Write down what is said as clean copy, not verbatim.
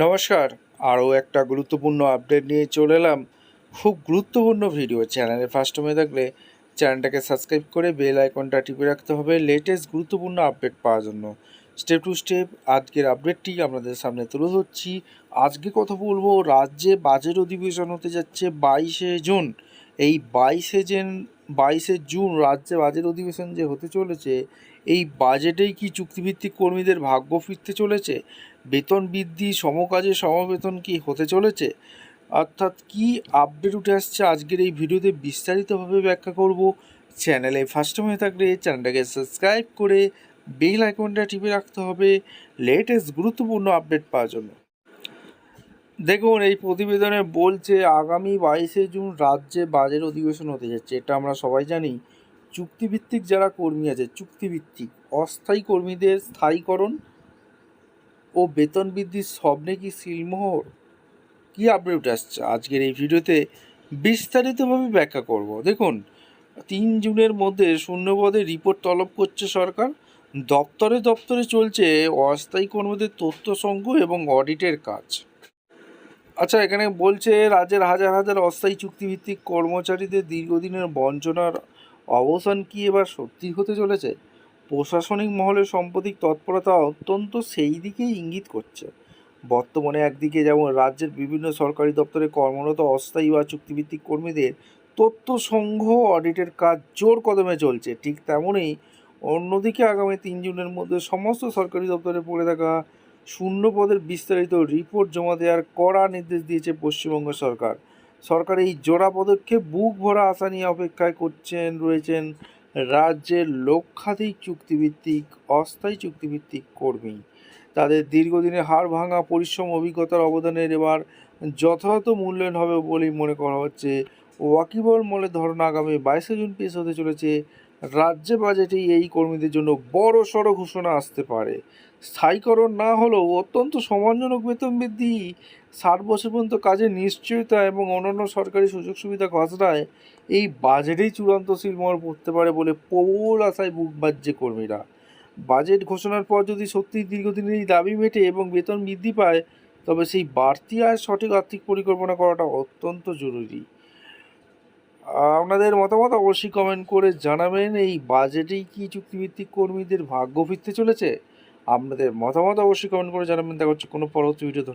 নমস্কার। আরও একটা গুরুত্বপূর্ণ আপডেট নিয়ে চলে এলাম। খুব গুরুত্বপূর্ণ ভিডিও। চ্যানেলে ফার্স্ট হয়ে থাকলে চ্যানেলটাকে সাবস্ক্রাইব করে বেল আইকনটা টিপে রাখতে হবে লেটেস্ট গুরুত্বপূর্ণ আপডেট পাওয়ার জন্য। স্টেপ টু স্টেপ আজকের আপডেটটি আপনাদের সামনে তুলে ধরছি। আজকে কথা বলবো, রাজ্যে বাজেট অধিবেশন হতে যাচ্ছে 22শে জুন। এই 22শে জুন রাজ্যে বাজেট অধিবেশন যে হতে চলেছে, এই বাজেটেই কি চুক্তিভিত্তিক কর্মীদের ভাগ্য ফিরতে চলেছে? বেতন বৃদ্ধি, সমকাজে সমবেতন কি হতে চলেছে? অর্থাৎ কি আপডেট উঠে আসছে আজকের এই ভিডিওতে বিস্তারিতভাবে ব্যাখ্যা করব। চ্যানেলে ফার্স্ট টাইম হয়ে থাকলে চ্যানেলটাকে সাবস্ক্রাইব করে বেল আইকনটা টিপে রাখতে হবে লেটেস্ট গুরুত্বপূর্ণ আপডেট পাওয়ার জন্য। দেখুন, এই প্রতিবেদনে বলছে আগামী 22শে জুন রাজ্যে বাজেট অধিবেশন হতে যাচ্ছে। এটা আমরা সবাই জানি। চুক্তিভিত্তিক যারা কর্মী আছে, চুক্তিভিত্তিক অস্থায়ী কর্মীদের স্থায়ীকরণ ও বেতন বৃদ্ধির স্বপ্নে কি সিলমোহর? কী আপডেট আসছে আজকের এই ভিডিওতে বিস্তারিতভাবে ব্যাখ্যা করব। দেখুন, 3 জুনের মধ্যে শূন্যপদে রিপোর্ট তলব করছে সরকার। দপ্তরে দপ্তরে চলছে অস্থায়ী কর্মীদের তথ্য সংগ্রহ এবং অডিটের কাজ। আচ্ছা, এখানে বলছে রাজ্যের হাজার হাজার অস্থায়ী চুক্তিভিত্তিক কর্মচারীদের দীর্ঘদিনের বঞ্চনার অবসান কি এবার সত্যি হতে চলেছে? প্রশাসনিক মহলের সাম্প্রতিক তৎপরতা অত্যন্ত সেই দিকেই ইঙ্গিত করছে। বর্তমানে একদিকে যেমন রাজ্যের বিভিন্ন সরকারি দপ্তরে কর্মরত অস্থায়ী বা চুক্তিভিত্তিক কর্মীদের তথ্য সংগ্রহ অডিটের কাজ জোর কদমে চলছে, ঠিক তেমনই অন্যদিকে আগামী 3 জুনের মধ্যে সমস্ত সরকারি দপ্তরে পড়ে থাকা শূন্য পদের বিস্তারিত রিপোর্ট জমা দেওয়ার কড়া নির্দেশ দিয়েছে পশ্চিমবঙ্গ সরকার। সরকার এই জোড়া পদক্ষেপ বুক ভরা আশা নিয়ে অপেক্ষায় রয়েছেন রাজ্যের লক্ষাধিক চুক্তিভিত্তিক অস্থায়ী চুক্তিভিত্তিক কর্মী। তাদের দীর্ঘদিনের হাড় ভাঙা পরিশ্রম অভিজ্ঞতার অবদানের এবার যথাযথ মূল্যায়ন হবে বলেই মনে করা হচ্ছে। ওয়াকিবল মলে ধারণা আগামী 22শে জুন পেশ হতে চলেছে রাজ্য বাজেটে এই কর্মীদের জন্য বড় সড়ো ঘোষণা আসতে পারে। স্থায়ীকরণ না হলেও অত্যন্ত সম্মানজনক বেতন বৃদ্ধি, 60 বছর পর্যন্ত কাজের নিশ্চয়তা এবং অন্যান্য সরকারি সুযোগ সুবিধা ঘোষণায় এই বাজেটেই চূড়ান্ত সিলমোহর পড়তে পারে বলে প্রবল আশায় বুক বাজছে কর্মীরা। বাজেট ঘোষণার পর যদি সত্যিই দীর্ঘদিনের এই দাবি মেটে এবং বেতন বৃদ্ধি পায়, তবে সেই বাড়তি আয় সঠিক আর্থিক পরিকল্পনা করাটা অত্যন্ত জরুরি। আপনাদের মতামত অবশ্যই কমেন্ট করে জানাবেন। এই বাজেটেই কি চুক্তিভিত্তিক কর্মীদের ভাগ্য ফিরতে চলেছে? আপনাদের মতামত অবশ্যই কমেন্ট করে জানাবেন। দেখা হচ্ছে কোনো পরবর্তী ভিডিও। ধন্যবাদ।